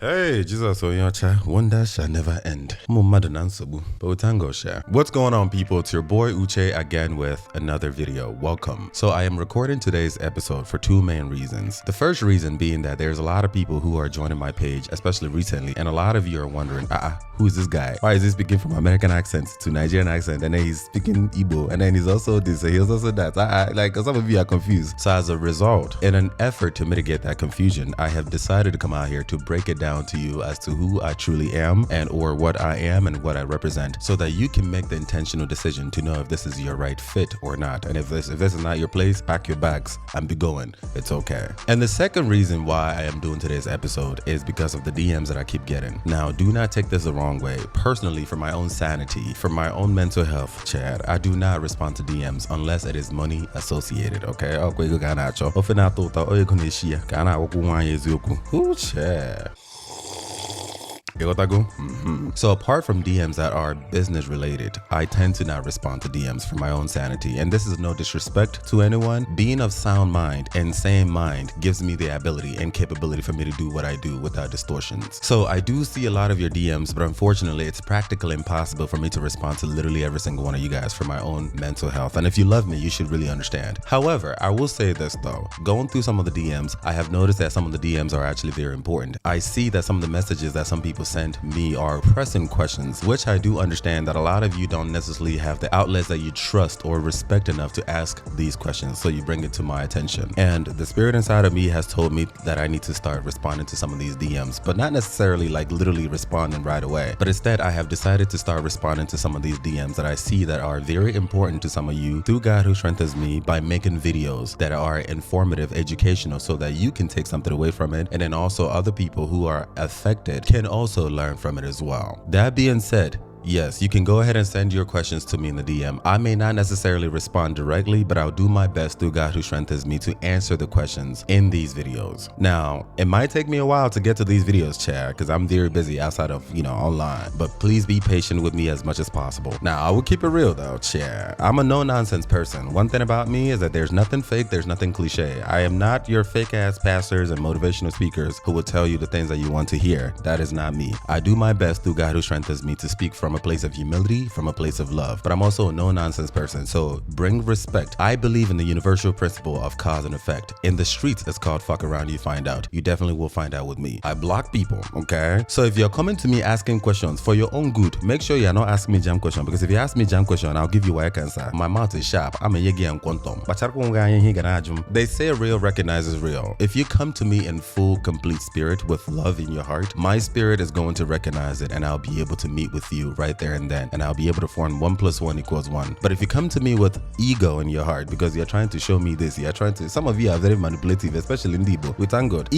Hey, Jesus Onyocha, wonder shall never end. But we thank God, share. What's going on, people? It's your boy Uche again with another video. Welcome. So I am recording today's episode for two main reasons. The first reason being that there's a lot of people who are joining my page, especially recently, and a lot of you are wondering, who is this guy? Why is he speaking from American accent to Nigerian accent, and then he's speaking Igbo, and then he's also this, and he's also that? Like some of you are confused. So as a result, in an effort to mitigate that confusion, I have decided to come out here to break it down to you as to who I truly am or what I am and what I represent, so that you can make the intentional decision to know if this is your right fit or not. And if this is not your place, pack your bags and be going. It's okay. And the second reason why I am doing today's episode is because of the DMs that I keep getting. Now, do not take this the wrong way. Personally, for my own sanity, for my own mental health, Chad, I do not respond to DMs unless it is money associated, okay? Chad. So apart from DMs that are business related, I tend to not respond to DMs for my own sanity. And this is no disrespect to anyone. Being of sound mind and sane mind gives me the ability and capability for me to do what I do without distortions. So I do see a lot of your DMs, but unfortunately it's practically impossible for me to respond to literally every single one of you guys for my own mental health. And if you love me, you should really understand. However, I will say this though, going through some of the DMs, I have noticed that some of the DMs are actually very important. I see that some of the messages that some people send me are pressing questions, which I do understand that a lot of you don't necessarily have the outlets that you trust or respect enough to ask these questions, so you bring it to my attention. And the spirit inside of me has told me that I need to start responding to some of these DMs, but not necessarily like literally responding right away, but instead I have decided to start responding to some of these DMs that I see that are very important to some of you through God who strengthens me, by making videos that are informative, educational, so that you can take something away from it, and then also other people who are affected can also learn from it as well. That being said, yes, you can go ahead and send your questions to me in the DM. I may not necessarily respond directly, but I'll do my best through God who strengthens me to answer the questions in these videos. Now, it might take me a while to get to these videos, Chad, because I'm very busy outside of, online, but please be patient with me as much as possible. Now, I will keep it real though, Chad. I'm a no-nonsense person. One thing about me is that there's nothing fake, there's nothing cliche. I am not your fake-ass pastors and motivational speakers who will tell you the things that you want to hear. That is not me. I do my best through God who strengthens me to speak from a place of humility, from a place of love, but I'm also a no-nonsense person, so bring respect. I believe in the universal principle of cause and effect. In the streets, it's called fuck around, you find out. You definitely will find out with me. I block people, okay? So if you're coming to me asking questions for your own good, make sure you're not asking me jam question, because if you ask me jam question, I'll give you why I can answer. My mouth is sharp. I'm a yegi and quantum. They say real recognizes real. If you come to me in full, complete spirit with love in your heart, my spirit is going to recognize it, and I'll be able to meet with you right there and then, and I'll be able to form 1 + 1 = 1. But if you come to me with ego in your heart because you're trying to show me this, you're trying to, some of you are very manipulative, especially in Igbo. We thank God.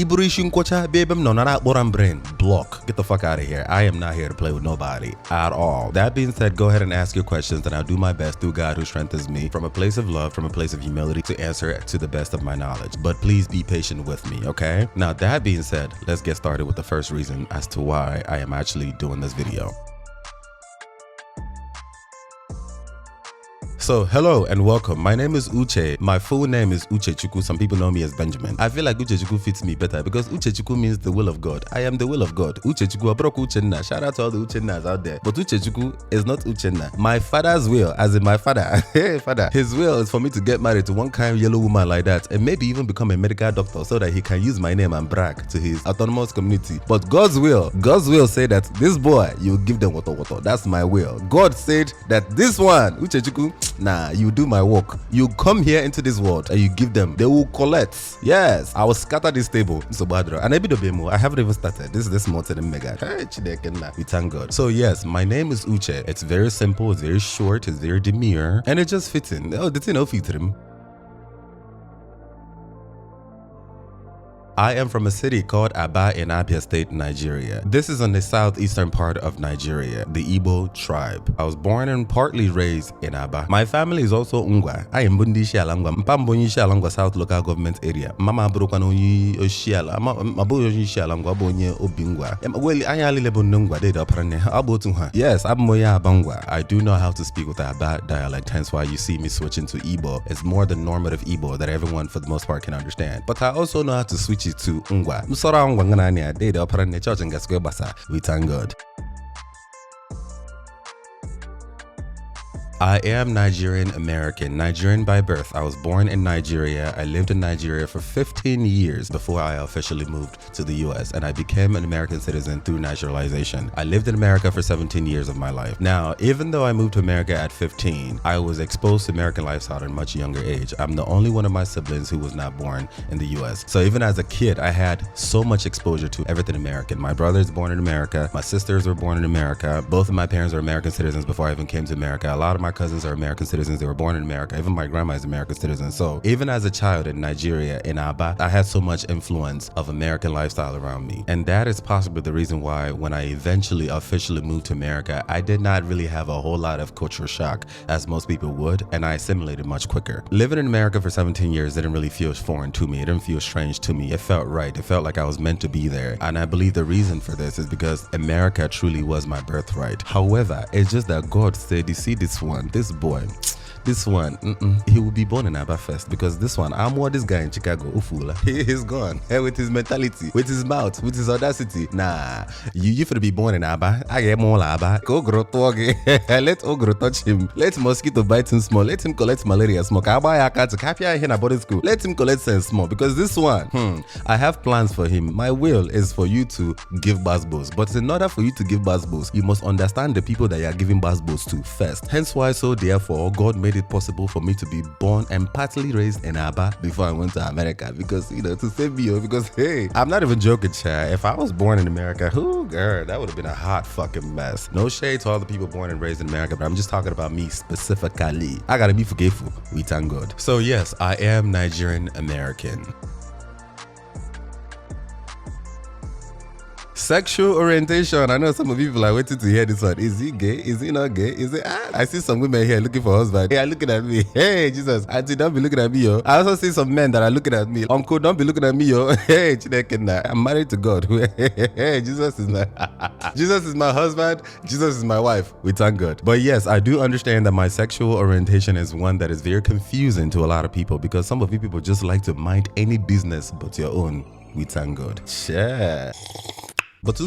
Block. Get the fuck out of here. I am not here to play with nobody at all. That being said, go ahead and ask your questions, and I'll do my best through God who strengthens me from a place of love, from a place of humility, to answer it to the best of my knowledge. But please be patient with me, okay? Now, that being said, let's get started with the first reason as to why I am actually doing this video. So, hello and welcome. My name is Uche. My full name is Uche Chukwu. Some people know me as Benjamin. I feel like Uche Chukwu fits me better because Uche Chukwu means the will of God. I am the will of God. Uche Chukwu, Abroku Uchenna. Shout out to all the Uchennas out there. But Uche Chukwu is not Uchenna. My father's will, as in my father, hey father, his will is for me to get married to one kind of yellow woman like that, and maybe even become a medical doctor so that he can use my name and brag to his autonomous community. But God's will say that this boy, you give them water. That's my will. God said that this one, Uche Chukwu, nah, you do my work. You come here into this world and you give them. They will collect. Yes, I will scatter this table. So badro. And I haven't even started. This is more to the mega. We thank God. So yes, my name is Uche. It's very simple. It's very short. It's very demure, and it just fits in. Oh, the thing fit him. I am from a city called Aba in Abia State, Nigeria. This is on the southeastern part of Nigeria, the Igbo tribe. I was born and partly raised in Aba. My family is also Ungwa. I am Bundi Shialangwa, Mpambonyi Shialangwa South Local Government Area. Mama Brokanonyi Oshiala, Maboyi Shialangwa Bonye Obingwa. Well, I am Lebonungwa, they apparently Abotunha. Yes, I'm Moya Abangwa. I do know how to speak with the Aba dialect, hence why you see me switching to Igbo. It's more the normative Igbo that everyone for the most part can understand. But I also know how to switch switch it to ngwa. Msora ngwa ngana ni ade de opera ne church nga square basa. We thank God. I am Nigerian American, Nigerian by birth. I was born in Nigeria. I lived in Nigeria for 15 years before I officially moved to the US, and I became an American citizen through naturalization. I lived in America for 17 years of my life. Now, even though I moved to America at 15, I was exposed to American lifestyle at a much younger age. I'm the only one of my siblings who was not born in the US. So even as a kid, I had so much exposure to everything American. My brother's born in America. My sisters were born in America. Both of my parents are American citizens before I even came to America. A lot of my cousins are American citizens. They were born in America. Even my grandma is American citizen. So even as a child in Nigeria, in Aba, I had so much influence of American lifestyle around me. And that is possibly the reason why when I eventually officially moved to America, I did not really have a whole lot of cultural shock as most people would, and I assimilated much quicker. Living in America for 17 years didn't really feel foreign to me. It didn't feel strange to me. It felt right. It felt like I was meant to be there. And I believe the reason for this is because America truly was my birthright. However, it's just that God said, you see this boy, this one, he will be born in Aba first, because this one, I'm what this guy in Chicago, Ufula, he's gone. With his mentality, with his mouth, with his audacity. Nah, you for to be born in Aba. I get more Aba. Go grow talk. Let Ogro touch him. Let mosquito bite him small. Let him collect malaria smoke. I buy a cat to capture him in a body school. Let him collect sense small, because this one, I have plans for him. My will is for you to give basbos, but in order for you to give basbos, you must understand the people that you are giving basbos to first. Hence why, so therefore, God made it possible for me to be born and partly raised in Aba before I went to America, because to save me, because hey, I'm not even joking, Chad. If I was born in America, girl, that would have been a hot fucking mess. No shade to all the people born and raised in America, but I'm just talking about me specifically. I gotta be forgetful. We thank God. So yes, I am Nigerian American. Sexual orientation. I know some of you are waiting to hear this one. Is he gay? Is he not gay? Is it? I see some women here looking for husband. Hey, are looking at me. Hey, Jesus. Auntie, don't be looking at me, yo. I also see some men that are looking at me. Uncle, don't be looking at me, yo. Hey, I'm married to God. Hey, Jesus is my husband. Jesus is my wife. We thank God. But yes, I do understand that my sexual orientation is one that is very confusing to a lot of people, because some of you people just like to mind any business but your own. We thank God. Share. But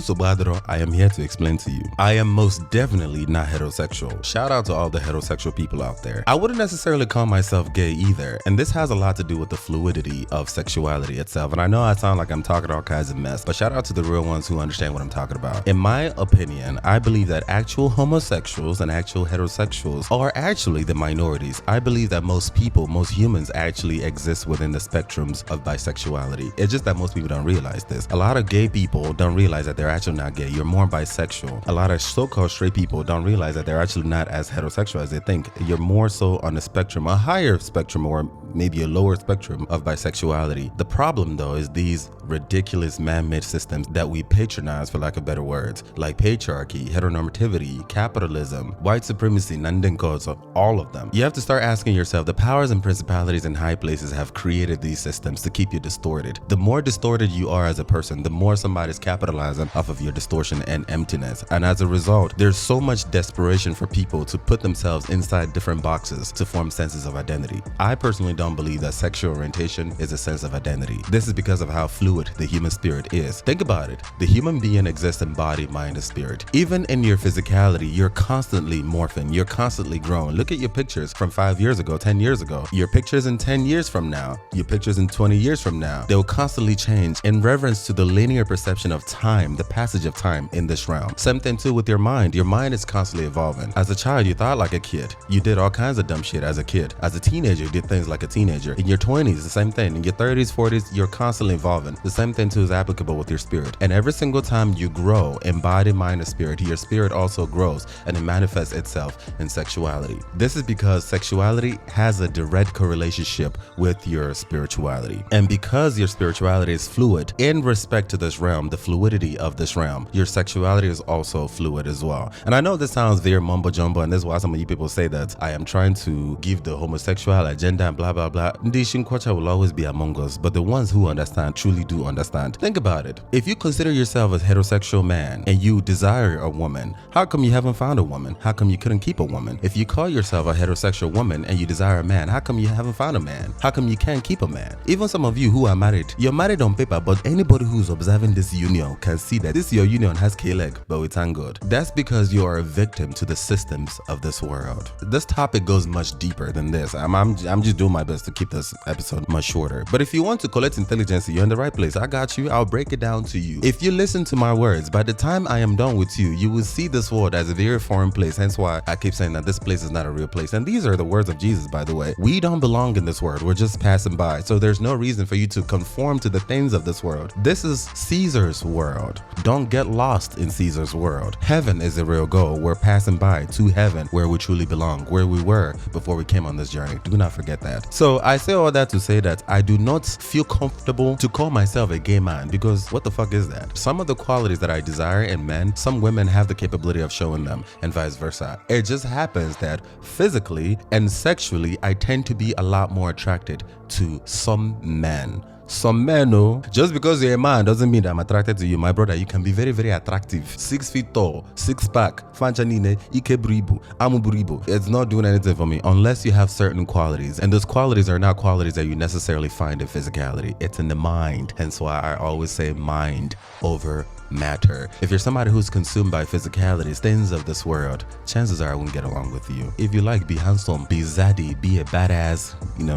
I am here to explain to you. I am most definitely not heterosexual. Shout out to all the heterosexual people out there. I wouldn't necessarily call myself gay either. And this has a lot to do with the fluidity of sexuality itself. And I know I sound like I'm talking all kinds of mess, but shout out to the real ones who understand what I'm talking about. In my opinion, I believe that actual homosexuals and actual heterosexuals are actually the minorities. I believe that most people, most humans actually exist within the spectrums of bisexuality. It's just that most people don't realize this. A lot of gay people don't realize that they're actually not gay. You're more bisexual. A lot of so-called straight people don't realize that they're actually not as heterosexual as they think. You're more so on the spectrum, a higher spectrum, or maybe a lower spectrum of bisexuality. The problem though is these ridiculous man-made systems that we patronize, for lack of better words, like patriarchy, heteronormativity, capitalism, white supremacy, Nandenkoso, all of them. You have to start asking yourself, the powers and principalities in high places have created these systems to keep you distorted. The more distorted you are as a person, the more somebody's capitalizing off of your distortion and emptiness. And as a result, there's so much desperation for people to put themselves inside different boxes to form senses of identity. I personally don't believe that sexual orientation is a sense of identity. This is because of how fluid the human spirit is. Think about it. The human being exists in body, mind, and spirit. Even in your physicality, you're constantly morphing. You're constantly growing. Look at your pictures from 5 years ago, 10 years ago. Your pictures in 10 years from now. Your pictures in 20 years from now. They'll constantly change in reverence to the linear perception of time, the passage of time in this realm. Same thing too with your mind. Your mind is constantly evolving. As a child, you thought like a kid. You did all kinds of dumb shit as a kid. As a teenager, you did things like a teenager. In your 20s, the same thing. In your 30s, 40s, you're constantly evolving. The same thing too is applicable with your spirit. And every single time you grow in body, mind, and spirit, your spirit also grows and it manifests itself in sexuality. This is because sexuality has a direct correlation with your spirituality. And because your spirituality is fluid, in respect to this realm, the fluidity sexuality of this realm. Your sexuality is also fluid as well. And I know this sounds very mumbo jumbo, and this is why some of you people say that I am trying to give the homosexual agenda and blah blah blah. Ndishin Kwacha will always be among us, but the ones who understand truly do understand. Think about it. If you consider yourself a heterosexual man and you desire a woman, how come you haven't found a woman? How come you couldn't keep a woman? If you call yourself a heterosexual woman and you desire a man, how come you haven't found a man? How come you can't keep a man? Even some of you who are married, you're married on paper, but anybody who's observing this union can see that this your union has K-leg, but we thank God. That's because you are a victim to the systems of this world. This topic goes much deeper than this. I'm just doing my best to keep this episode much shorter. But if you want to collect intelligence, you're in the right place. I got you. I'll break it down to you. If you listen to my words, by the time I am done with you, you will see this world as a very foreign place. Hence why I keep saying that this place is not a real place. And these are the words of Jesus, by the way. We don't belong in this world. We're just passing by. So there's no reason for you to conform to the things of this world. This is Caesar's world. Don't get lost in Caesar's world. Heaven is the real goal. We're passing by to heaven, where we truly belong, where we were before we came on this journey. Do not forget that. So I say all that to say that I do not feel comfortable to call myself a gay man, because what the fuck is that? Some of the qualities that I desire in men, some women have the capability of showing them, and vice versa. It just happens that physically and sexually, I tend to be a lot more attracted to some men. Some men, oh, just because you're a man doesn't mean that I'm attracted to you. My brother, you can be very, very attractive. 6 feet tall, 6-pack, fanchanine, ikeburibu, amuburibu. It's not doing anything for me unless you have certain qualities. And those qualities are not qualities that you necessarily find in physicality. It's in the mind. Hence why I always say mind over matter. If you're somebody who's consumed by physicalities, things of this world, chances are I won't get along with you. If you like, be handsome, be zaddy, be a badass,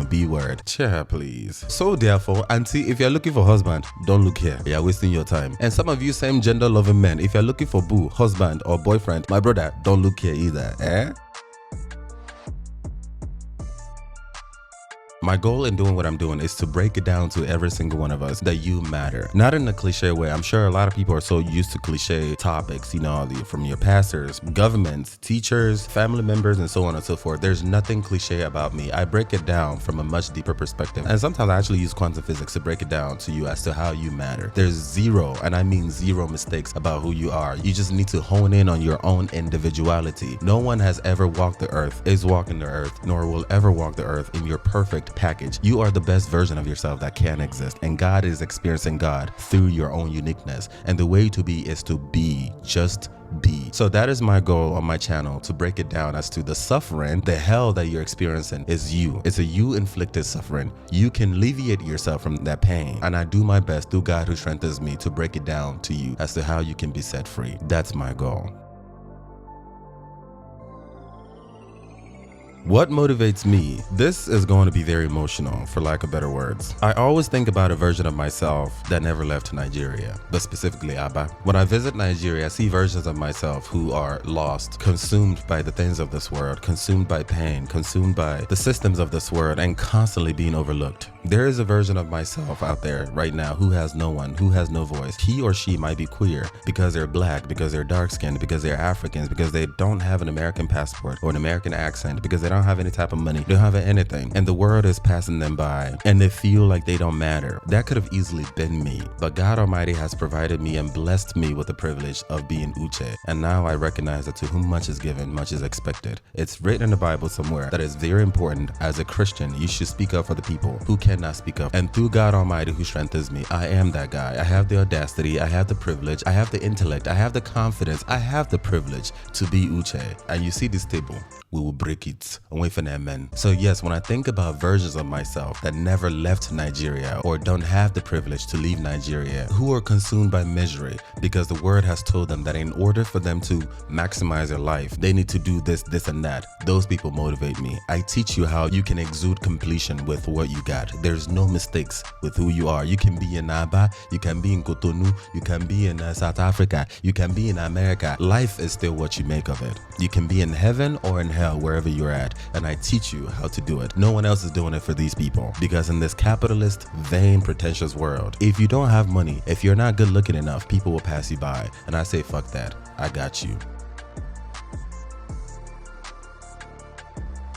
B word. Cheer, please. So therefore, auntie, if you're looking for husband, don't look here. You're wasting your time. And some of you same gender loving men, if you're looking for boo, husband or boyfriend, my brother, don't look here either. My goal in doing what I'm doing is to break it down to every single one of us that you matter. Not in a cliche way. I'm sure a lot of people are so used to cliche topics, from your pastors, governments, teachers, family members, and so on and so forth. There's nothing cliche about me. I break it down from a much deeper perspective. And sometimes I actually use quantum physics to break it down to you as to how you matter. There's zero, and I mean zero, mistakes about who you are. You just need to hone in on your own individuality. No one has ever walked the earth, is walking the earth, nor will ever walk the earth in your perfect package. You are the best version of yourself that can exist, and God is experiencing God through your own uniqueness. And the way to be is to be, just be. So that is my goal on my channel, to break it down as to the suffering, the hell that you're experiencing is you. It's a you inflicted suffering. You can alleviate yourself from that pain, and I do my best through God who strengthens me to break it down to you as to how you can be set free. That's my goal. What motivates me? This is going to be very emotional, for lack of better words. I always think about a version of myself that never left Nigeria, but specifically Aba. When I visit Nigeria, I see versions of myself who are lost, consumed by the things of this world, consumed by pain, consumed by the systems of this world, and constantly being overlooked. There is a version of myself out there right now who has no one, who has no voice. He or she might be queer because they're black, because they're dark-skinned, because they're Africans, because they don't have an American passport or an American accent, because they don't have any type of money, they don't have anything, and the world is passing them by and they feel like they don't matter. That could have easily been me, but God Almighty has provided me and blessed me with the privilege of being Uche, and now I recognize that to whom much is given, much is expected. It's written in the Bible somewhere that it's very important as a Christian, you should speak up for the people who cannot speak up, and through God Almighty who strengthens me, I am that guy. I have the audacity, I have the privilege, I have the intellect, I have the confidence, I have the privilege to be Uche. And you see this table, we will break it away from that man. So yes, when I think about versions of myself that never left Nigeria or don't have the privilege to leave Nigeria, who are consumed by misery because the word has told them that in order for them to maximize their life, they need to do this, this, and that. Those people motivate me. I teach you how you can exude completion with what you got. There's no mistakes with who you are. You can be in Aba, you can be in Cotonou, you can be in South Africa, you can be in America. Life is still what you make of it. You can be in heaven or in hell, wherever you're at, and I teach you how to do it. No one else is doing it for these people, because in this capitalist, vain, pretentious world, if you don't have money, if you're not good looking enough, people will pass you by, and I say fuck that. I got you.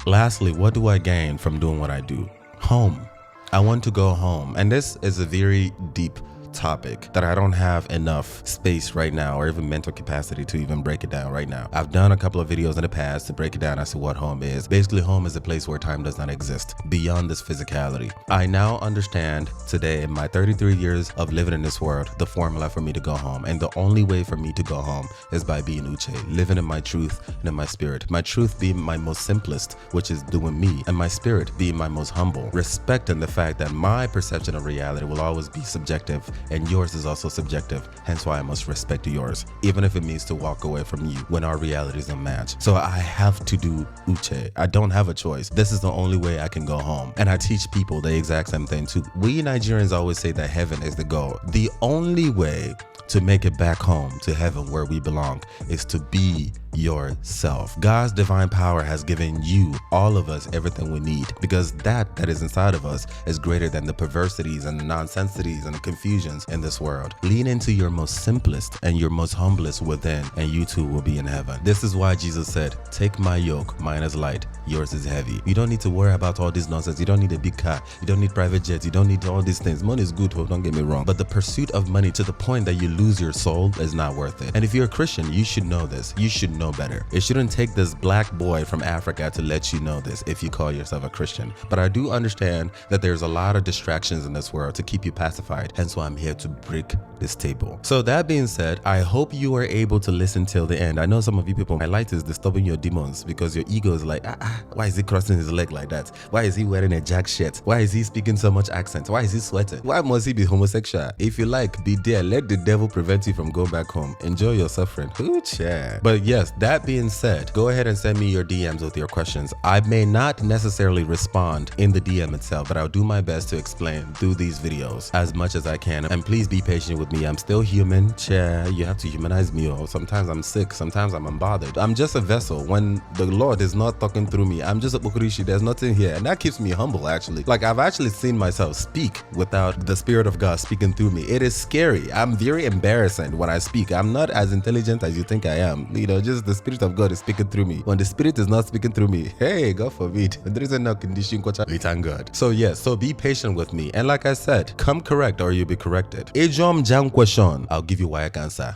Lastly, what do I gain from doing what I do? Home. I want to go home, and this is a very deep topic that I don't have enough space right now or even mental capacity to even break it down right now. I've done a couple of videos in the past to break it down as to what home is. Basically, home is a place where time does not exist beyond this physicality. I now understand today in my 33 years of living in this world, the formula for me to go home. And the only way for me to go home is by being Uche, living in my truth and in my spirit. My truth being my most simplest, which is doing me, and my spirit being my most humble. Respecting the fact that my perception of reality will always be subjective and yours is also subjective. Hence why I must respect yours, even if it means to walk away from you when our realities don't match. So I have to do Uche. I don't have a choice. This is the only way I can go home. And I teach people the exact same thing too. We Nigerians always say that heaven is the goal. The only way to make it back home to heaven where we belong is to be yourself. God's divine power has given you, all of us, everything we need, because that is inside of us is greater than the perversities and the nonsensities and the confusions in this world. Lean into your most simplest and your most humblest within, and you too will be in heaven. This is why Jesus said, take my yoke, mine is light, yours is heavy. You don't need to worry about all this nonsense. You don't need a big car. You don't need private jets. You don't need all these things. Money is good, don't get me wrong, but the pursuit of money to the point that you lose your soul is not worth it. And if you're a Christian, you should know this. You should know better. It shouldn't take this black boy from Africa to let you know this if you call yourself a Christian. But I do understand that there's a lot of distractions in this world to keep you pacified. Hence why I'm here to break this table. So that being said, I hope you are able to listen till the end. I know some of you people, my light is disturbing your demons because your ego is like, why is he crossing his leg like that? Why is he wearing a jack shirt? Why is he speaking so much accent? Why is he sweating? Why must he be homosexual? If you like, be there. Let the devil prevent you from going back home. Enjoy your suffering. Uche. But yes, that being said, go ahead and send me your DMs with your questions. I may not necessarily respond in the DM itself, but I'll do my best to explain through these videos as much as I can. And please be patient with me. I'm still human. You have to humanize me. Or sometimes I'm sick. Sometimes I'm unbothered. I'm just a vessel. When the Lord is not talking through me, I'm just a bukurishi. There's nothing here. And that keeps me humble, actually. Like, I've actually seen myself speak without the Spirit of God speaking through me. It is scary. I'm very embarrassing when I speak. I'm not as intelligent as you think I am. Just the Spirit of God is speaking through me. When the Spirit is not speaking through me, hey, God forbid, there is no condition. We thank God. So yes, so be patient with me. And like I said, come correct or you'll be corrected. Ejom jam question, I'll give you why I can answer.